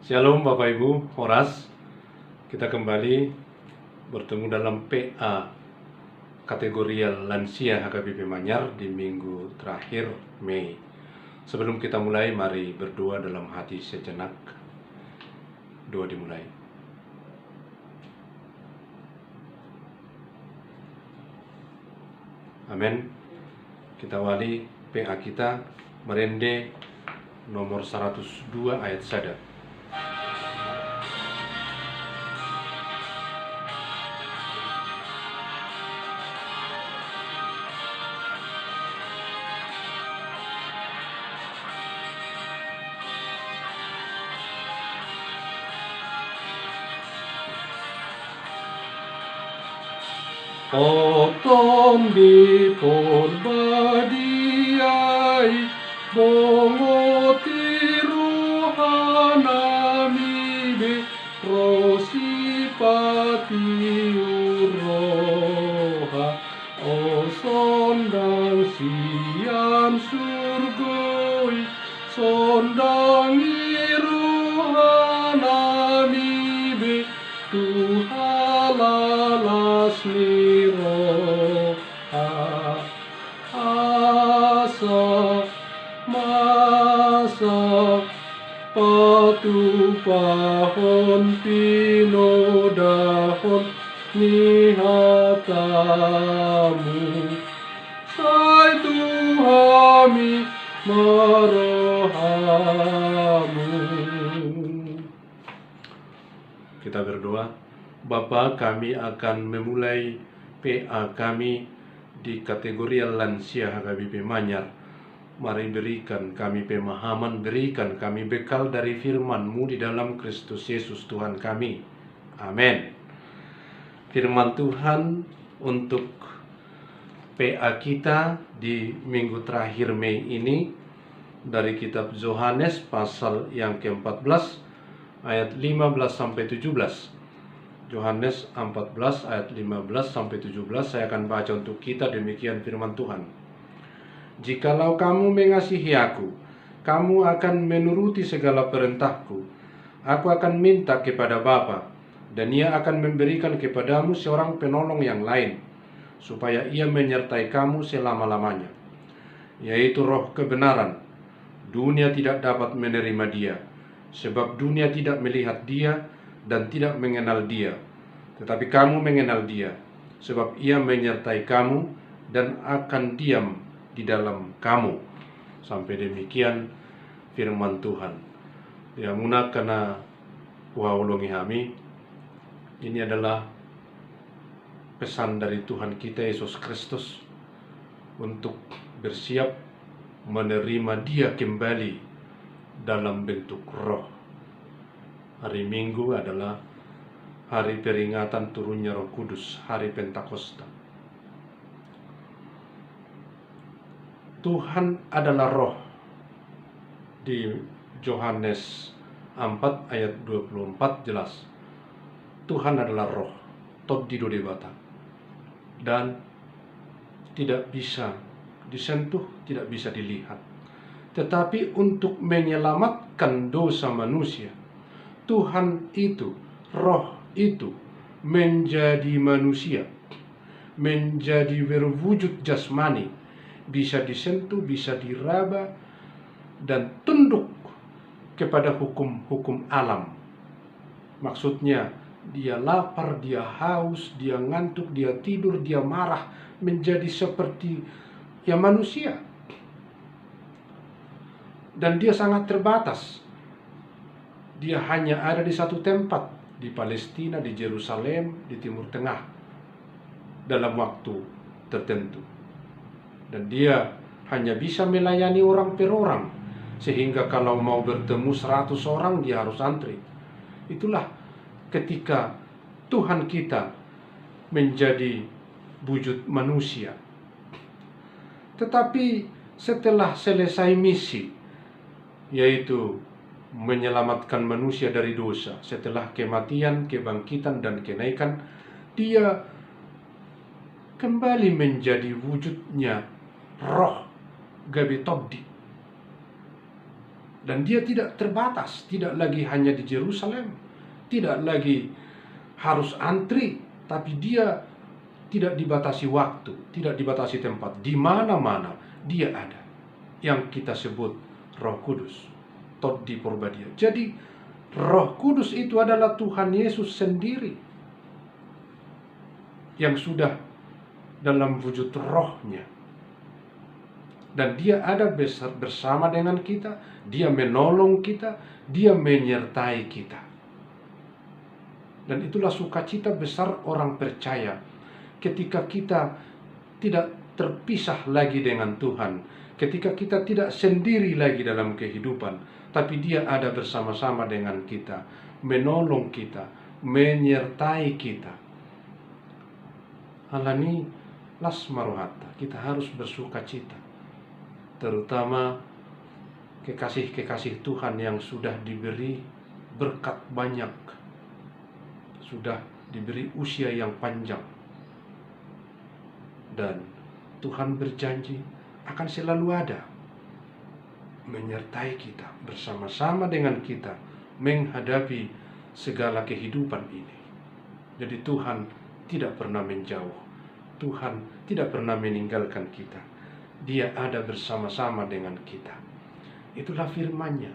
Shalom Bapak Ibu, Horas. Kita kembali bertemu dalam PA kategori lansia HKBP Manyar di minggu terakhir Mei. Sebelum kita mulai, mari berdoa dalam hati sejenak. Doa dimulai. Amin. Kita awali PA kita merende nomor 102 ayat 1. Otom di porbadiai bongoti ruhanami be rosipati uroha o sondang sian surgoi sondangi ruhanami be tuhalalas niro asa masa patu pahon pinodahon nihatamu sai Tuhami marohamu. Kita berdoa. Bapa, kami akan memulai PA kami di kategori lansia HKBP Manyar. Mari berikan kami pemahaman, berikan kami bekal dari firman-Mu di dalam Kristus Yesus Tuhan kami. Amin. Firman Tuhan untuk PA kita di minggu terakhir Mei ini dari kitab Yohanes pasal yang ke-14 ayat 15-17. Yohanes 14 ayat 15-17. Saya akan baca untuk kita, demikian firman Tuhan. Jikalau kamu mengasihi aku, kamu akan menuruti segala perintahku. Aku akan minta kepada Bapa, dan Ia akan memberikan kepadamu seorang penolong yang lain, supaya Ia menyertai kamu selama-lamanya, yaitu Roh kebenaran. Dunia tidak dapat menerima Dia, sebab dunia tidak melihat Dia dan tidak mengenal Dia. Tetapi kamu mengenal Dia, sebab Ia menyertai kamu dan akan diam di dalam kamu. Sampai demikian firman Tuhan. Ya muna kana waulungi kami. Ini adalah pesan dari Tuhan kita Yesus Kristus untuk bersiap menerima Dia kembali dalam bentuk roh. Hari Minggu adalah hari peringatan turunnya Roh Kudus, hari Pentakosta. Tuhan adalah roh. Di Yohanes 4 ayat 24 jelas. Tuhan adalah roh, todido debata, dan tidak bisa disentuh, tidak bisa dilihat. Tetapi untuk menyelamatkan dosa manusia, Tuhan itu, roh itu menjadi manusia, menjadi berwujud jasmani, bisa disentuh, bisa diraba, dan tunduk kepada hukum-hukum alam. Maksudnya, dia lapar, dia haus, dia ngantuk, dia tidur, dia marah, menjadi seperti manusia. Dan dia sangat terbatas. Dia hanya ada di satu tempat, di Palestina, di Yerusalem, di Timur Tengah, dalam waktu tertentu. Dan dia hanya bisa melayani orang per orang, sehingga kalau mau bertemu 100 orang, dia harus antri. Itulah ketika Tuhan kita menjadi wujud manusia. Tetapi setelah selesai misi, yaitu menyelamatkan manusia dari dosa, setelah kematian, kebangkitan, dan kenaikan, dia kembali menjadi wujudnya roh Gabitobdi. Dan dia tidak terbatas, tidak lagi hanya di Yerusalem, tidak lagi harus antri, tapi dia tidak dibatasi waktu, tidak dibatasi tempat. Di mana-mana dia ada. Yang kita sebut Roh Kudus, Tod di Porbadia. Jadi Roh Kudus itu adalah Tuhan Yesus sendiri yang sudah dalam wujud rohnya. Dan dia ada bersama dengan kita, dia menolong kita, dia menyertai kita. Dan itulah sukacita besar orang percaya ketika kita tidak terpisah lagi dengan Tuhan, ketika kita tidak sendiri lagi dalam kehidupan, tapi dia ada bersama-sama dengan kita, menolong kita, menyertai kita. Halani lasmarohata, kita harus bersukacita, terutama kekasih-kekasih Tuhan yang sudah diberi berkat banyak, sudah diberi usia yang panjang, dan Tuhan berjanji akan selalu ada, menyertai kita, bersama-sama dengan kita menghadapi segala kehidupan ini. Jadi Tuhan tidak pernah menjauh, Tuhan tidak pernah meninggalkan kita, dia ada bersama-sama dengan kita. Itulah firman-Nya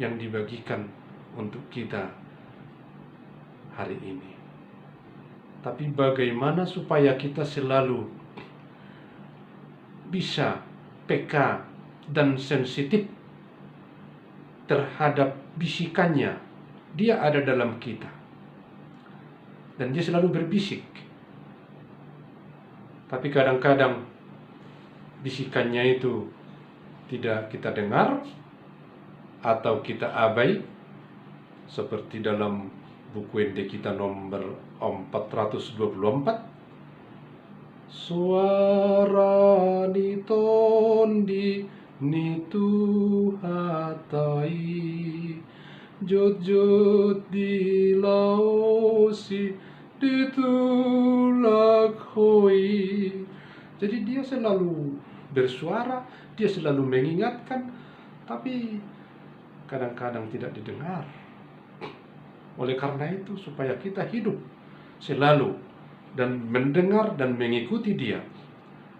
yang dibagikan untuk kita hari ini. Tapi bagaimana supaya kita selalu bisa peka dan sensitif terhadap bisikannya? Dia ada dalam kita, dan dia selalu berbisik. Tapi kadang-kadang bisikannya itu tidak kita dengar atau kita abai, seperti dalam buku ND kita nomor 424, suara nitondi nituhatai jod-jod dilausi ditulak hoi. Jadi dia selalu bersuara, dia selalu mengingatkan, tapi kadang-kadang tidak didengar. Oleh karena itu, supaya kita hidup selalu dan mendengar dan mengikuti dia,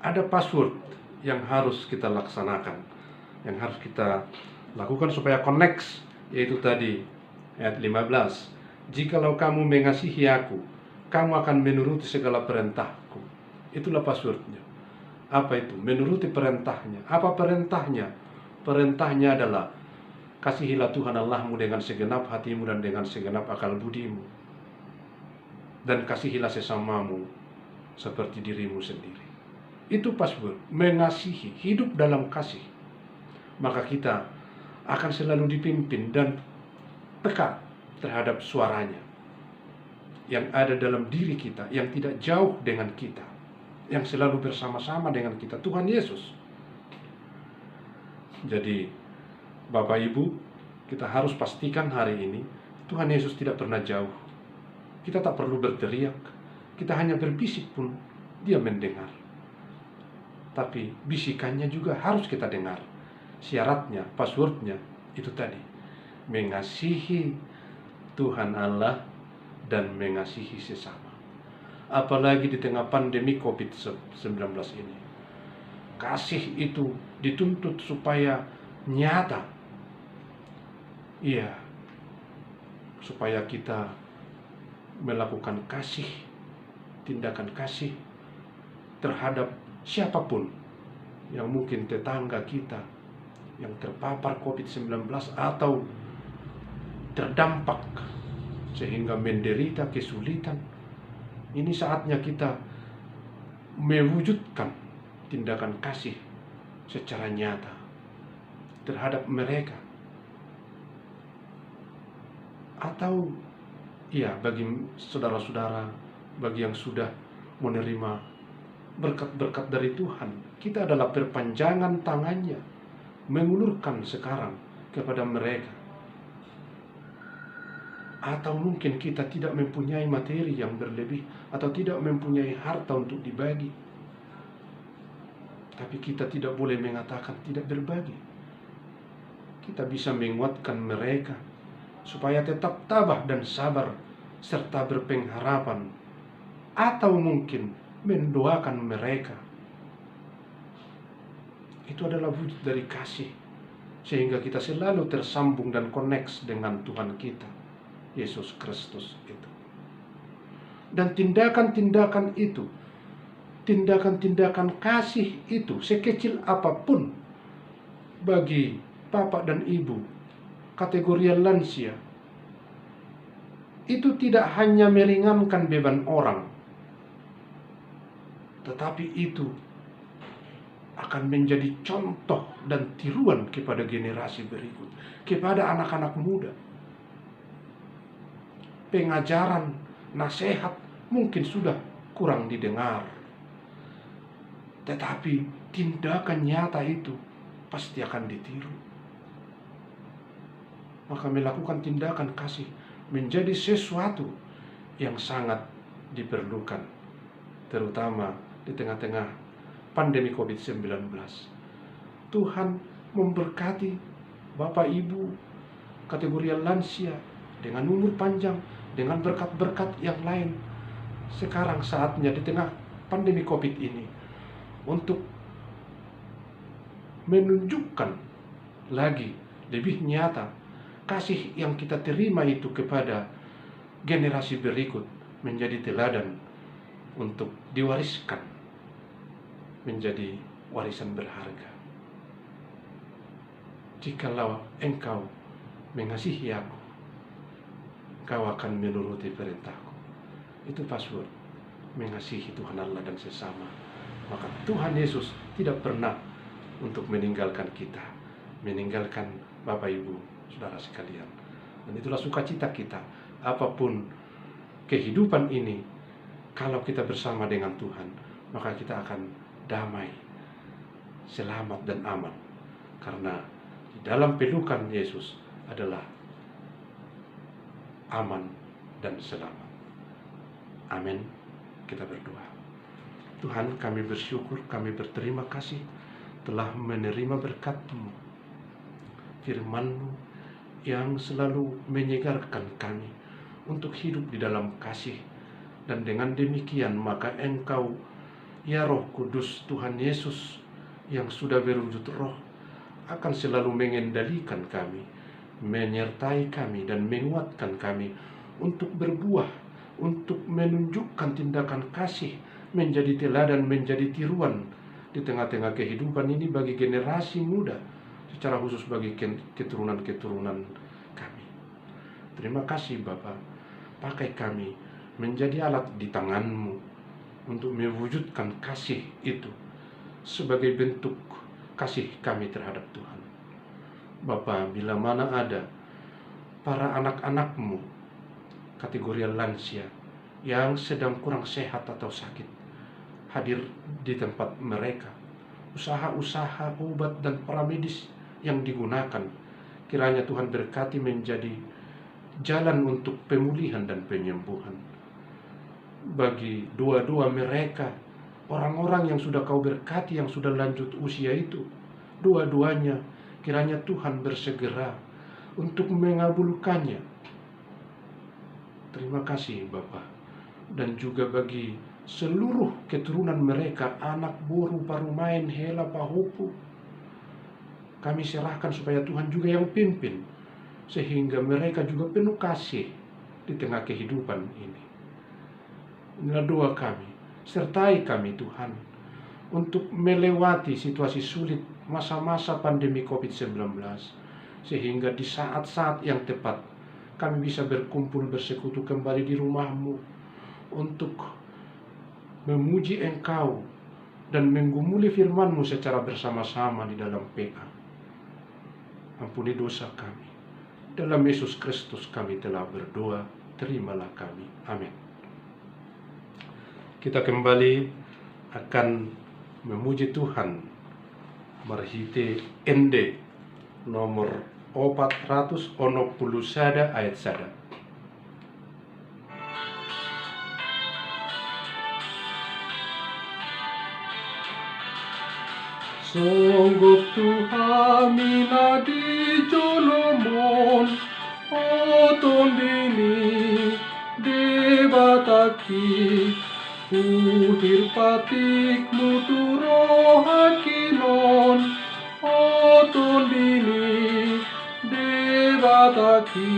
ada password yang harus kita laksanakan, yang harus kita lakukan supaya connect, yaitu tadi ayat 15. Jikalau kamu mengasihi aku, kamu akan menuruti segala perintahku. Itulah passwordnya. Apa itu? Menuruti perintahnya. Apa perintahnya? Perintahnya adalah kasihilah Tuhan Allahmu dengan segenap hatimu dan dengan segenap akal budimu, dan kasihilah sesamamu seperti dirimu sendiri. Itu password, mengasihi, hidup dalam kasih. Maka kita akan selalu dipimpin dan peka terhadap suaranya yang ada dalam diri kita, yang tidak jauh dengan kita, yang selalu bersama-sama dengan kita, Tuhan Yesus. Jadi Bapak Ibu, kita harus pastikan hari ini Tuhan Yesus tidak pernah jauh. Kita tak perlu berteriak, kita hanya berbisik pun dia mendengar. Tapi bisikannya juga harus kita dengar. Syaratnya, passwordnya itu tadi, mengasihi Tuhan Allah dan mengasihi sesama. Apalagi di tengah pandemi COVID-19 ini, kasih itu dituntut supaya nyata. Iya, supaya kita melakukan kasih, tindakan kasih terhadap siapapun yang mungkin tetangga kita yang terpapar COVID-19 atau terdampak sehingga menderita kesulitan. Ini saatnya kita mewujudkan tindakan kasih secara nyata terhadap mereka. Atau ya, bagi saudara-saudara, bagi yang sudah menerima berkat-berkat dari Tuhan, kita adalah perpanjangan tangannya, mengulurkan sekarang kepada mereka. Atau mungkin kita tidak mempunyai materi yang berlebih, atau tidak mempunyai harta untuk dibagi, tapi kita tidak boleh mengatakan tidak berbagi. kita bisa menguatkan mereka supaya tetap tabah dan sabar serta berpengharapan, atau mungkin mendoakan mereka. Itu adalah wujud dari kasih, sehingga kita selalu tersambung dan connect dengan Tuhan kita, Yesus Kristus itu. Dan tindakan-tindakan itu, tindakan-tindakan kasih itu, sekecil apapun bagi bapak dan ibu kategori lansia, itu tidak hanya meringankan beban orang, tetapi itu akan menjadi contoh dan tiruan kepada generasi berikut, kepada anak-anak muda. Pengajaran, nasihat mungkin sudah kurang didengar, tetapi tindakan nyata itu pasti akan ditiru. Maka melakukan tindakan kasih menjadi sesuatu yang sangat diperlukan, terutama di tengah-tengah pandemi COVID-19. Tuhan memberkati Bapak Ibu kategori lansia dengan umur panjang, dengan berkat-berkat yang lain. Sekarang saatnya di tengah pandemi COVID ini untuk menunjukkan lagi lebih nyata kasih yang kita terima itu kepada generasi berikut, menjadi teladan untuk diwariskan menjadi warisan berharga. Jikalau engkau mengasihi aku, kau akan menuruti perintahku. Itu password mengasihi Tuhan Allah dan sesama. Maka Tuhan Yesus tidak pernah untuk meninggalkan kita, meninggalkan Bapak Ibu saudara sekalian. Dan itulah sukacita kita, apapun kehidupan ini, kalau kita bersama dengan Tuhan, maka kita akan damai, selamat dan aman. Karena di dalam pelukan Yesus adalah aman dan selamat. Amin. Kita berdoa. Tuhan, kami bersyukur, kami berterima kasih telah menerima berkat-Mu, firman-Mu yang selalu menyegarkan kami untuk hidup di dalam kasih. Dan dengan demikian maka Engkau, ya Roh Kudus Tuhan Yesus yang sudah berwujud roh, akan selalu mengendalikan kami, menyertai kami dan menguatkan kami untuk berbuah, untuk menunjukkan tindakan kasih, menjadi teladan, menjadi tiruan di tengah-tengah kehidupan ini bagi generasi muda, secara khusus bagi keturunan-keturunan kami. Terima kasih Bapa, pakai kami menjadi alat di tangan-Mu untuk mewujudkan kasih itu sebagai bentuk kasih kami terhadap Tuhan. Bapa, bila mana ada para anak-anak-Mu kategori lansia yang sedang kurang sehat atau sakit, hadir di tempat mereka, usaha-usaha obat dan paramedis yang digunakan, kiranya Tuhan berkati menjadi jalan untuk pemulihan dan penyembuhan bagi dua-dua mereka, orang-orang yang sudah Kau berkati, yang sudah lanjut usia itu. Dua-duanya kiranya Tuhan bersegera untuk mengabulkannya. Terima kasih Bapa. Dan juga bagi seluruh keturunan mereka, anak boru, parumain, hela, pahopu, kami serahkan supaya Tuhan juga yang pimpin, sehingga mereka juga penuh kasih di tengah kehidupan ini. Inilah doa kami, sertai kami Tuhan, untuk melewati situasi sulit masa-masa pandemi COVID-19, sehingga di saat-saat yang tepat kami bisa berkumpul bersekutu kembali di rumah-Mu untuk memuji Engkau dan menggumuli firman-Mu secara bersama-sama di dalam PA. Ampuni dosa kami. Dalam Yesus Kristus kami telah berdoa, terimalah kami. Amin. Kita kembali akan memuji Tuhan. Marhite Ende nomor 460 sada ayat sada. Sungguh Tuhan mina di bataki Uhir patik muturo hakinon Oton dini debataki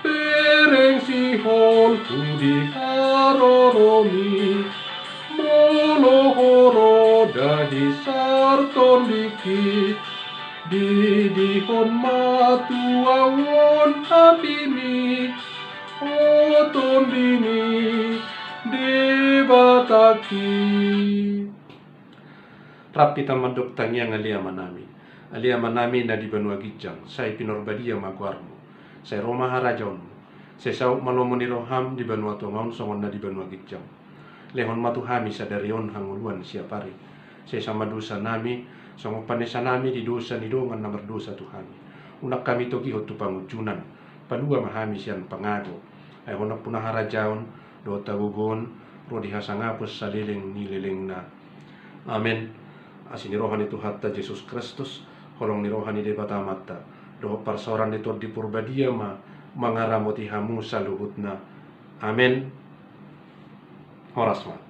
Pereng sihon hudi haroromi Molohoro dahi sarton dikit Didihon matuawon hapimi Oton dini debataki Rapi tamadok tangiang alia manami na di Banua Gijang Sai pinorbadia maguarmu Sai Roma harajaunmu Sai sauk malomoni roham di Banua Tongaun songon na di Banua Gijang Lehon matu hami sadarion hanguluan siapari Sai sama dosa nami songo panesa nami di dosa ni dongan na berdosa Tuhami Unak kami togi hotu pangujunan Palua mahami sian pangago Ay honak punah harajaun Dota gugon Rodi hasangapus saliling nililing na Amin Asini rohani Tuhatta Yesus Kristus Holong ni rohani debata mata Doho parsoran itu di purbadia ma Mangaramoti hamu saluhutna Amin Horasma